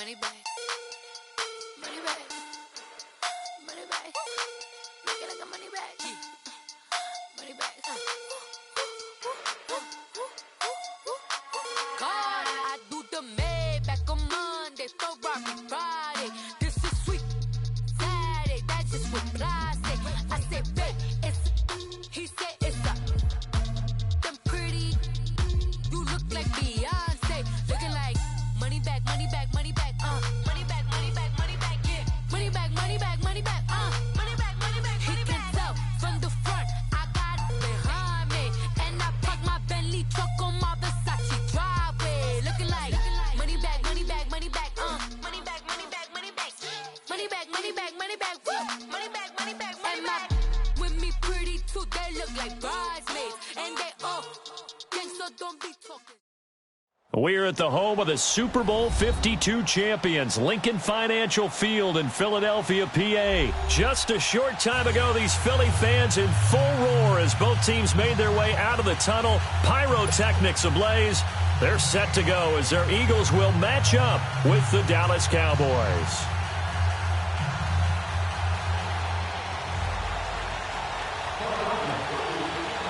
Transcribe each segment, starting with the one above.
money back, money back, money back. Make it like a money back, money back. God, I do the Maybach on Monday, Ferrari Friday. This is sweet Saturday, that's just what I say. I say, babe, it's, he said it's a, them pretty, you look like Beyonce, looking like money back, money back, money back, money back, money back, money back, yeah, money back, money back, money back, money back, money back, he can tell from the front, I got it behind me, and I park my Bentley truck on my Versace driveway, looking like money back, money back, money back, money back, money back, money back, money back, money back, money back, money back, money back, money back, with me pretty too, they look like bridesmaids, and they all gang, so don't be talking. We're at the home of the Super Bowl 52 champions, Lincoln Financial Field in Philadelphia, PA. Just a short time ago, these Philly fans in full roar as both teams made their way out of the tunnel. Pyrotechnics ablaze. They're set to go as their Eagles will match up with the Dallas Cowboys.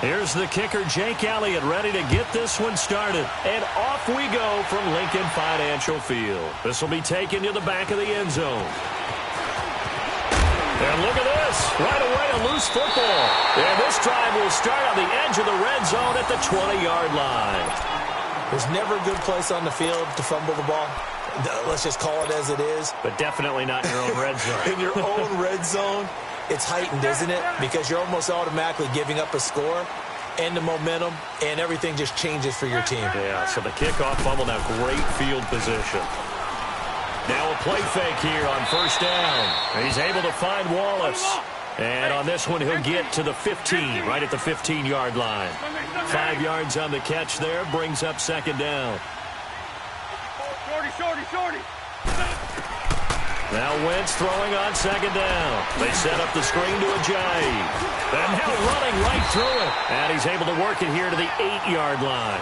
Here's the kicker, Jake Elliott, ready to get this one started. And off we go from Lincoln Financial Field. This will be taken to the back of the end zone. And look at this. Right away, a loose football. And this drive will start on the edge of the red zone at the 20-yard line. There's never a good place on the field to fumble the ball. Let's just call it as it is. But definitely not in your own red zone. In your own red zone. It's heightened, isn't it? Because you're almost automatically giving up a score and the momentum, and everything just changes for your team. Yeah, so the kickoff fumble, now great field position. Now a play fake here on first down. He's able to find Wallace. And on this one, he'll get to the 15, right at the 15-yard line. 5 yards on the catch there, brings up second down. Shorty. Now Wentz throwing on second down. They set up the screen to Ajayi. And now running right through it. And he's able to work it here to the 8-yard line.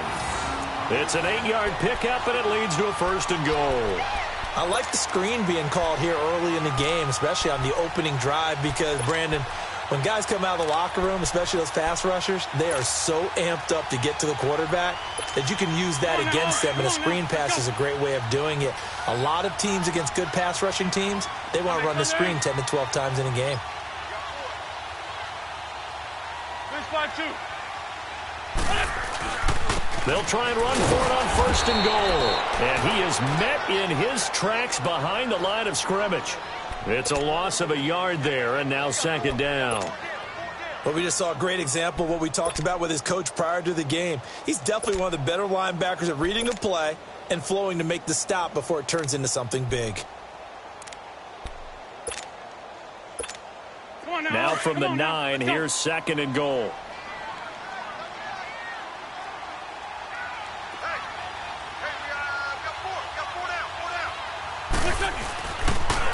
It's an 8-yard pickup, and it leads to a first and goal. I like the screen being called here early in the game, especially on the opening drive, because, Brandon, when guys come out of the locker room, especially those pass rushers, they are so amped up to get to the quarterback that you can use that against them, and a screen pass is a great way of doing it. A lot of teams against good pass rushing teams, they want to run the screen 10 to 12 times in a game. They'll try and run for it on first and goal. And he is met in his tracks behind the line of scrimmage. It's a loss of a yard there, and now second down. Well, we just saw a great example of what we talked about with his coach prior to the game. He's definitely one of the better linebackers at reading a play and flowing to make the stop before it turns into something big. Now from the 9, here's second and goal.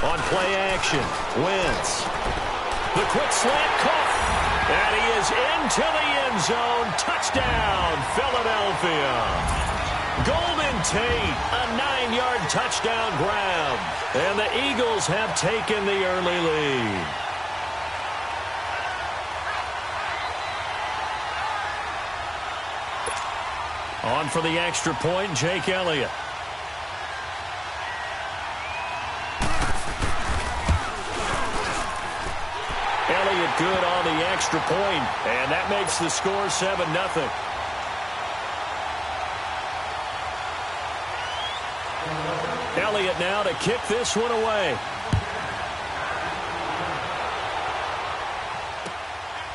On play action, Wentz. The quick slant caught. And he is into the end zone. Touchdown, Philadelphia. Golden Tate, a 9-yard touchdown grab. And the Eagles have taken the early lead. On for the extra point, Jake Elliott. Elliott good on the extra point, and that makes the score 7-0. Elliott now to kick this one away.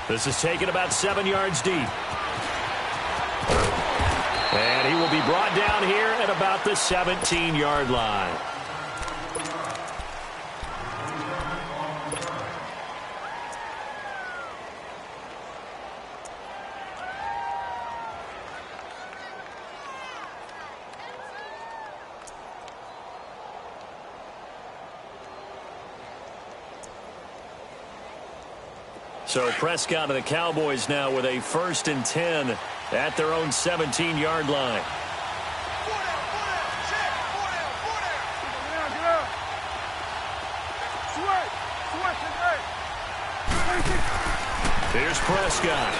This is taken about 7 yards deep. And he will be brought down here at about the 17-yard line. So Prescott and the Cowboys now with a 1st and 10 at their own 17-yard line. Here's Prescott.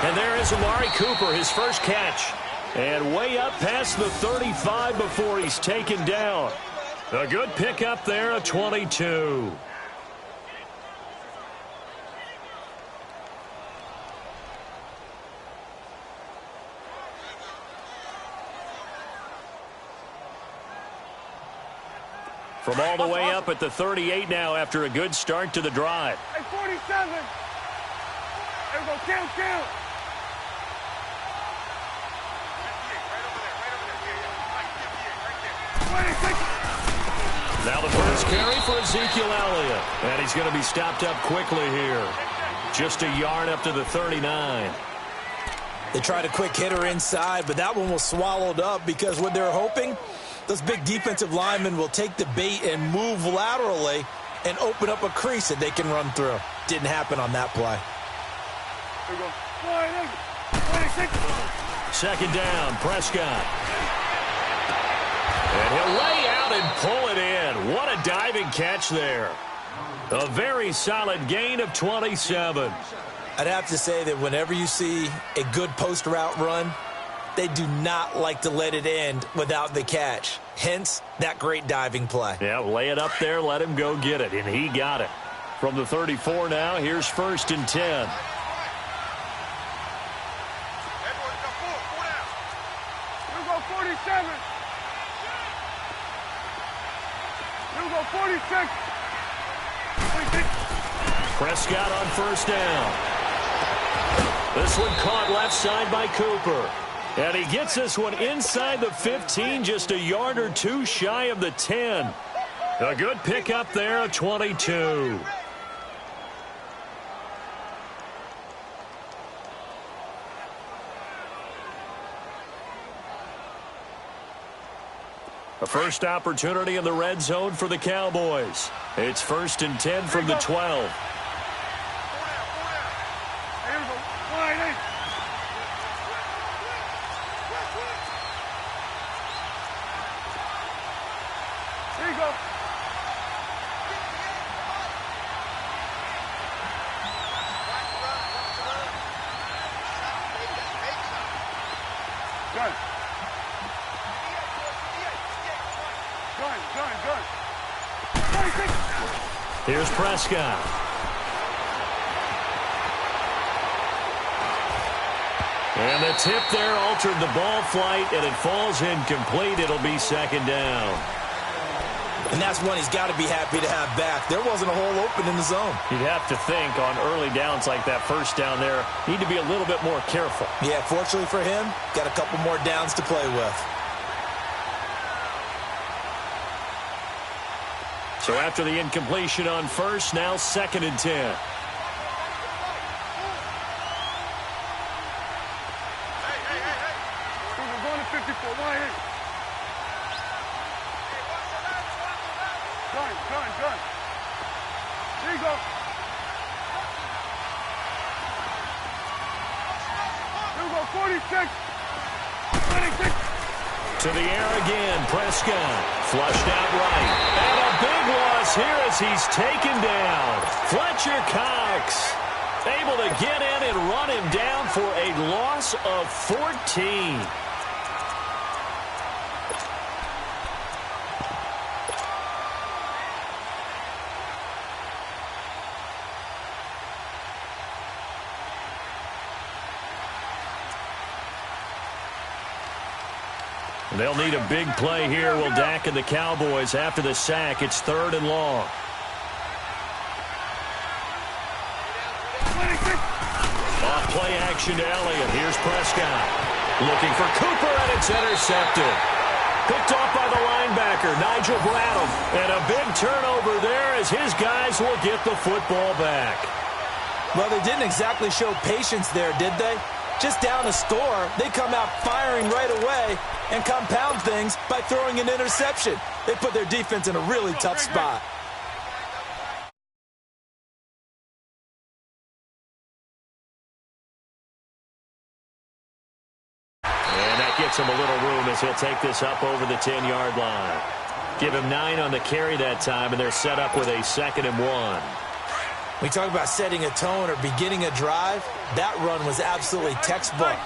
And there is Amari Cooper, his first catch. And way up past the 35 before he's taken down. A good pickup there, a 22. From all the way up at the 38 now after a good start to the drive. Hey, 47. There we go. Count. Now the first carry for Ezekiel Elliott. And he's going to be stopped up quickly here. Just a yard up to the 39. They tried a quick hitter inside, but that one was swallowed up because what they're hoping, those big defensive linemen will take the bait and move laterally and open up a crease that they can run through. Didn't happen on that play. There we go. 26. Second down, Prescott. And he'll lay out and pull it in. What a diving catch there. A very solid gain of 27. I'd have to say that whenever you see a good post route run, they do not like to let it end without the catch. Hence, that great diving play. Yeah, lay it up there, let him go get it, and he got it. From the 34 now, here's 1st and 10. Here we go, 47. Here we go, 46. 26. Prescott on 1st down. This one caught left side by Cooper. And he gets this one inside the 15, just a yard or two shy of the 10. A good pickup there, a 22. A first opportunity in the red zone for the Cowboys. It's 1st and 10 from the 12. Here's Prescott. And the tip there altered the ball flight, and it falls incomplete. It'll be 2nd down. And that's one he's got to be happy to have back. There wasn't a hole open in the zone. You'd have to think on early downs like that first down there, need to be a little bit more careful. Yeah, fortunately for him, got a couple more downs to play with. So after the incompletion on 1st, now 2nd and 10. Hey. We're going to 54. Why ain't? Gun. There you go. Here we go, 46. 26. To the air again, Prescott. Flushed out right. And a big loss here as he's taken down. Fletcher Cox able to get in and run him down for a loss of 14. They'll need a big play here, will Dak and the Cowboys. After the sack, it's 3rd and long. Off play action to Elliott. Here's Prescott. Looking for Cooper, and it's intercepted. Picked off by the linebacker, Nigel Bradham. And a big turnover there as his guys will get the football back. Well, they didn't exactly show patience there, did they? Just down a score, they come out firing right away and compound things by throwing an interception. They put their defense in a really tough spot. And that gets him a little room as he'll take this up over the 10-yard line. Give him 9 on the carry that time, and they're set up with a 2nd and 1. We talk about setting a tone or beginning a drive. That run was absolutely textbook.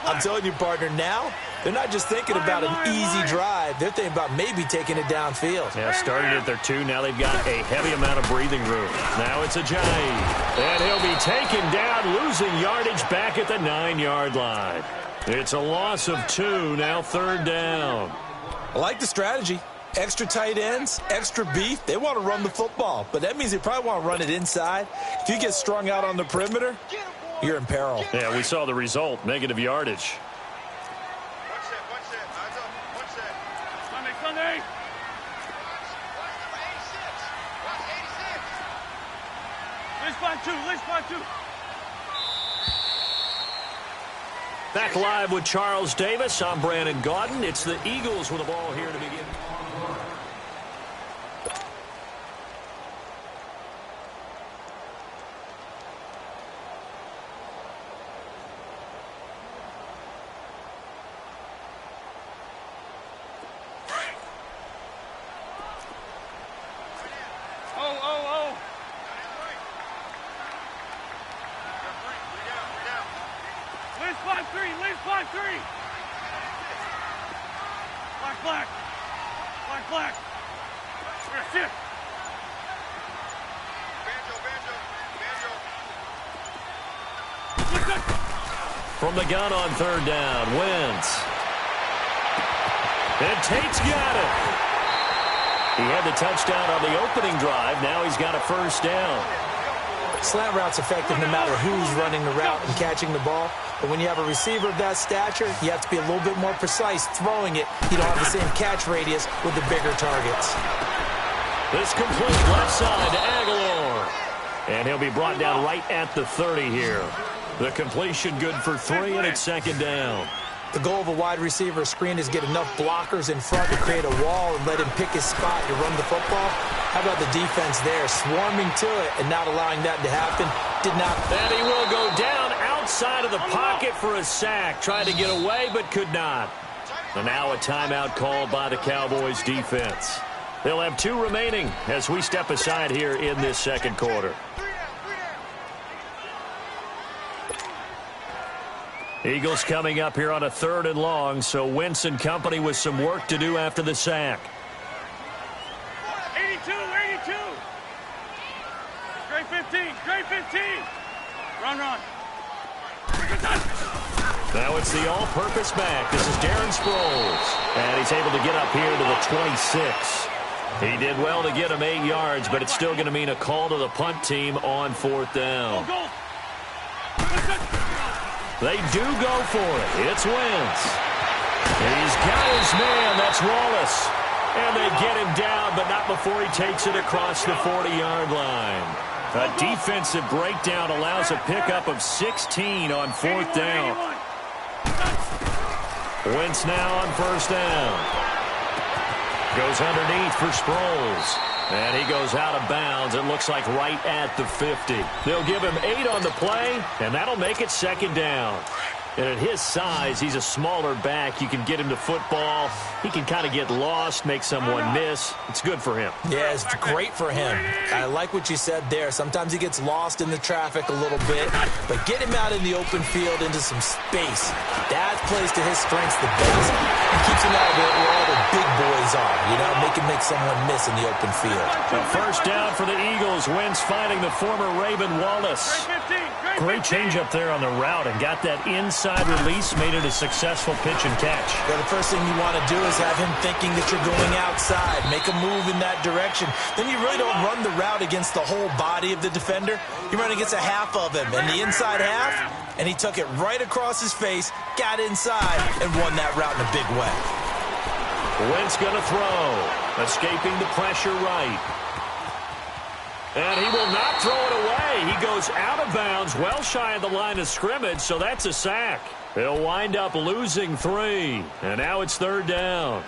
I'm telling you, partner, now they're not just thinking about an easy drive. They're thinking about maybe taking it downfield. Yeah, started at their 2. Now they've got a heavy amount of breathing room. Now it's Ajayi. And he'll be taken down, losing yardage back at the 9-yard line. It's a loss of 2, now 3rd down. I like the strategy. Extra tight ends, extra beef. They want to run the football, but that means they probably want to run it inside. If you get strung out on the perimeter, you're in peril. Yeah, we saw the result, negative yardage. Sunday. Let's find two. Back live with Charles Davis. I'm Brandon Gaudin. It's the Eagles with the ball here to begin. Black. Shit. From the gun on 3rd down, Wentz. And Tate's got it. He had the touchdown on the opening drive. Now he's got a 1st down. Slant route's effective no matter who's running the route and catching the ball. But when you have a receiver of that stature, you have to be a little bit more precise throwing it. You don't have the same catch radius with the bigger targets. This complete left side to Aguilar. And he'll be brought down right at the 30 here. The completion good for 3, and it's 2nd down. The goal of a wide receiver screen is get enough blockers in front to create a wall and let him pick his spot to run the football. How about the defense there, swarming to it and not allowing that to happen? Did not. And he will go down outside of the pocket for a sack. Tried to get away, but could not. And now a timeout called by the Cowboys defense. They'll have 2 remaining as we step aside here in this 2nd quarter. Eagles coming up here on a 3rd and long, so Wentz and company with some work to do after the sack. 82. Straight 15. Run. Now it's the all-purpose back. This is Darren Sproles. And he's able to get up here to the 26. He did well to get him 8 yards, but it's still going to mean a call to the punt team on 4th down. Go. They do go for it. It's Wentz. He's got his man. That's Wallace. And they get him down, but not before he takes it across the 40-yard line. A defensive breakdown allows a pickup of 16 on 4th down. Wentz now on 1st down. Goes underneath for Sproles. And he goes out of bounds, it looks like right at the 50. They'll give him 8 on the play, and that'll make it 2nd down. And at his size, he's a smaller back. You can get him to football. He can kind of get lost, make someone miss. It's good for him. Yeah, it's great for him. I like what you said there. Sometimes he gets lost in the traffic a little bit, but get him out in the open field into some space. That plays to his strengths the best. He keeps him out of it where all the big boys are, you know, make someone miss in the open field. A 1st down for the Eagles. Wentz finding the former Raven Wallace. Great change up there on the route and got that inside release, made it a successful pitch and catch. Yeah, the first thing you want to do is have him thinking that you're going outside, make a move in that direction. Then you really don't run the route against the whole body of the defender. You run against a half of him, and the inside half, and he took it right across his face, got inside, and won that route in a big way. Wentz going to throw, escaping the pressure right. And he will not throw it away. He goes out of bounds, well shy of the line of scrimmage, so that's a sack. They'll wind up losing 3, and now it's 3rd down.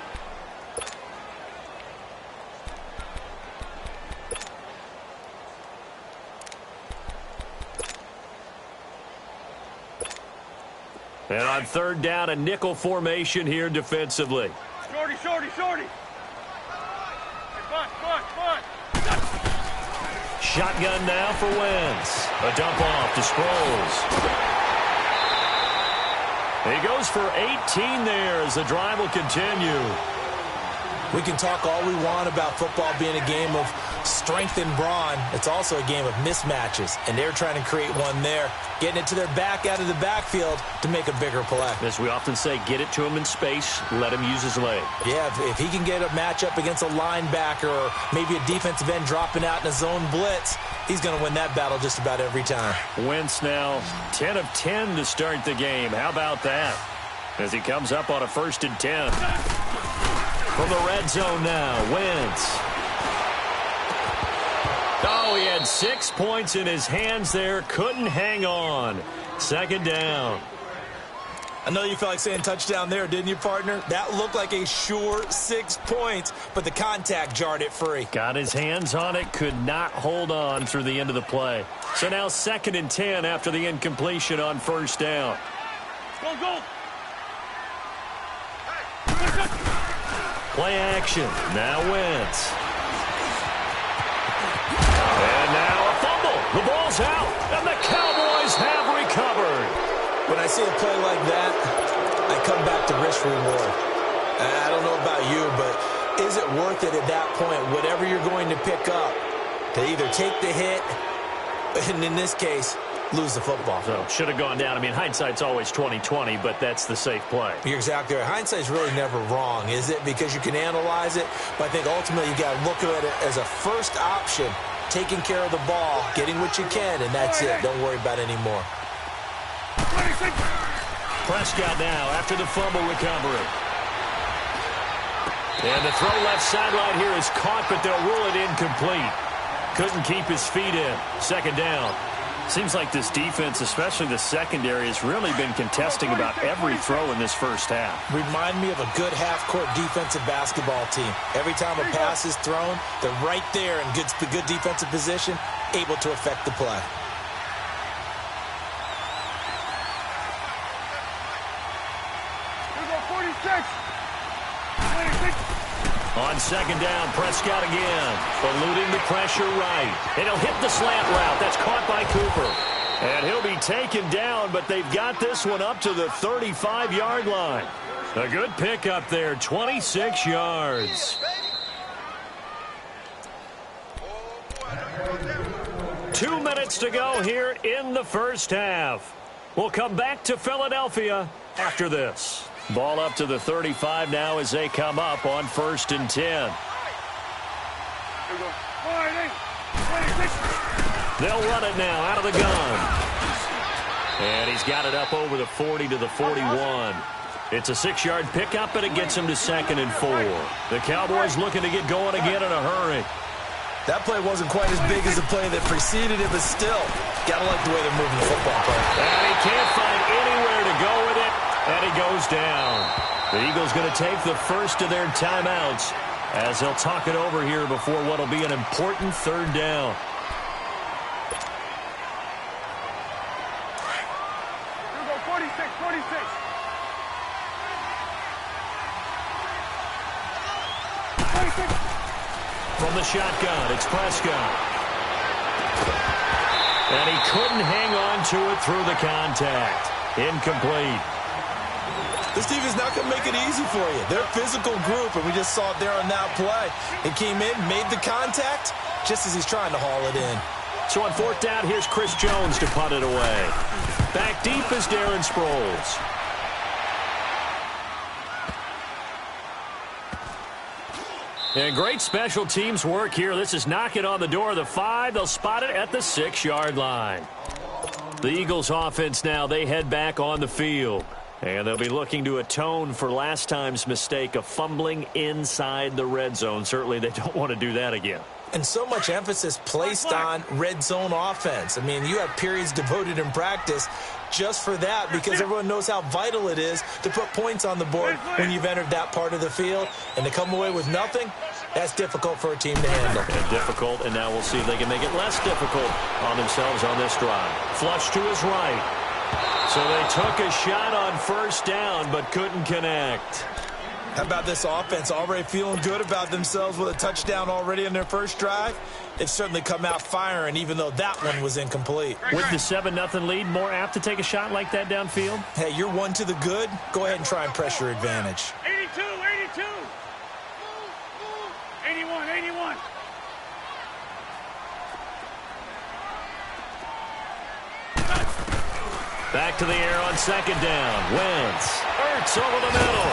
And on 3rd down, a nickel formation here defensively. Shorty. Shotgun now for Wentz. A dump off to Sproles. He goes for 18 there as the drive will continue. We can talk all we want about football being a game of strength and brawn. It's also a game of mismatches, and they're trying to create one there, getting it to their back out of the backfield to make a bigger play. As we often say, get it to him in space, let him use his leg. Yeah, if he can get a matchup against a linebacker or maybe a defensive end dropping out in a zone blitz, he's going to win that battle just about every time. Wentz now 10 of 10 to start the game. How about that? As he comes up on a 1st and 10. From the red zone now, Wentz. Oh, he had 6 points in his hands there. Couldn't hang on. 2nd down. I know you felt like saying touchdown there, didn't you, partner? That looked like a sure 6 points, but the contact jarred it free. Got his hands on it, could not hold on through the end of the play. So now 2nd and 10 after the incompletion on 1st down. Go, go. Play action. Now Wentz. And now a fumble. The ball's out, and the Cowboys have recovered. When I see a play like that, I come back to risk reward. I don't know about you, but is it worth it at that point, whatever you're going to pick up, to either take the hit, and in this case, lose the football? So should have gone down. I mean, hindsight's always 20/20, but that's the safe play. You're exactly right. Hindsight's really never wrong, is it? Because you can analyze it, but I think ultimately you got to look at it as a first option, taking care of the ball, getting what you can, and that's it. Don't worry about it anymore. Prescott now after the fumble recovery. And the throw left sideline here is caught, but they'll rule it incomplete. Couldn't keep his feet in. 2nd down. Seems like this defense, especially the secondary, has really been contesting about every throw in this first half. Remind me of a good half-court defensive basketball team. Every time a pass is thrown, they're right there in good defensive position, able to affect the play. Here we go, 46. 26. On 2nd down, Prescott again, eluding the pressure right. And he'll hit the slant route. That's caught by Cooper. And he'll be taken down, but they've got this one up to the 35-yard line. A good pickup there, 26 yards. 2 minutes to go here in the first half. We'll come back to Philadelphia after this. Ball up to the 35 now as they come up on 1st and 10. Here we go. 26. They'll run it now out of the gun. And he's got it up over the 40 to the 41. It's a 6-yard pickup, and it gets him to 2nd and 4. The Cowboys looking to get going again in a hurry. That play wasn't quite as big as the play that preceded it, but still, got to like the way they're moving the football play. And he can't find anywhere to go with it. And he goes down. The Eagles going to take the first of their timeouts as they'll talk it over here before what will be an important 3rd down. Here we go, 46, 46. From the shotgun, it's Prescott. And he couldn't hang on to it through the contact. Incomplete. This defense not going to make it easy for you. They're a physical group, and we just saw it there on that play. It came in, made the contact, just as he's trying to haul it in. So on 4th down, here's Chris Jones to punt it away. Back deep is Darren Sproles. And great special teams work here. This is knocking on the door of the 5. They'll spot it at the 6-yard line. The Eagles offense now, they head back on the field. And they'll be looking to atone for last time's mistake of fumbling inside the red zone. Certainly they don't want to do that again. And so much emphasis placed on red zone offense. I mean, you have periods devoted in practice just for that because everyone knows how vital it is to put points on the board when you've entered that part of the field. And to come away with nothing, that's difficult for a team to handle. And difficult, and now we'll see if they can make it less difficult on themselves on this drive. Flush to his right. So they took a shot on 1st down but couldn't connect. How about this offense? Already feeling good about themselves with a touchdown already in their first drive. They've certainly come out firing, even though that one was incomplete. With the 7-0 lead, more apt to take a shot like that downfield? Hey, you're one to the good. Go ahead and try and press your advantage. 82, 82. 81, 81. Back to the air on second down. Wentz. Ertz over the middle.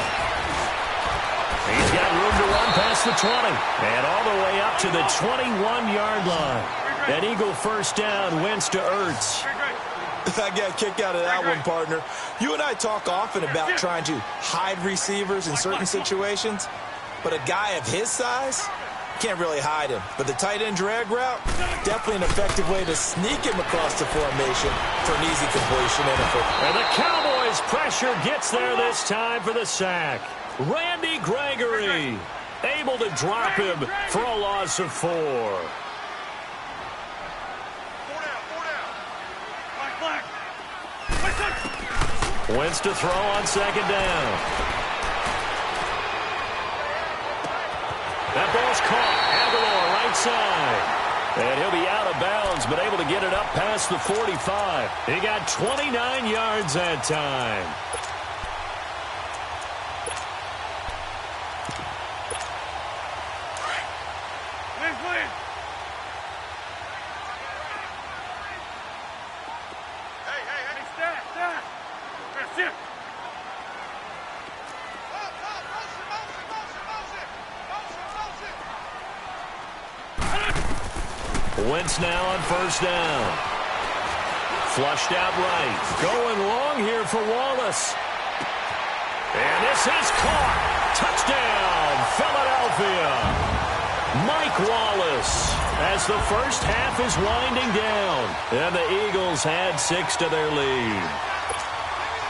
He's got room to run past the 20. And all the way up to the 21-yard line. An Eagle first down. Wentz to Ertz. I got a kick out of that one, partner. You and I talk often about trying to hide receivers in certain situations. But a guy of his size, can't really hide him. But the tight end drag route, definitely an effective way to sneak him across the formation for an easy completion. And the Cowboys pressure gets there this time for the sack. Randy Gregory able to drop him for a loss of 4. Wentz to throw on second down. That ball's caught. Aguilar right side. And he'll be out of bounds, but able to get it up past the 45. He got 29 yards that time. Wentz now on first down. Flushed out right. Going long here for Wallace. And this is caught. Touchdown, Philadelphia. Mike Wallace as the first half is winding down. And the Eagles add 6 to their lead.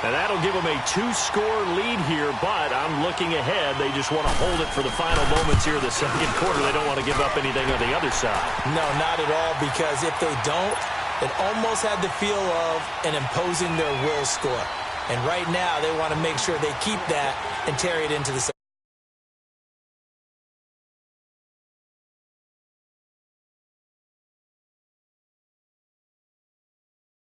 And that'll give them a 2-score lead here, but I'm looking ahead. They just want to hold it for the final moments here in the second quarter. They don't want to give up anything on the other side. No, not at all, because if they don't, it almost had the feel of an imposing their will score. And right now, they want to make sure they keep that and carry it into the second.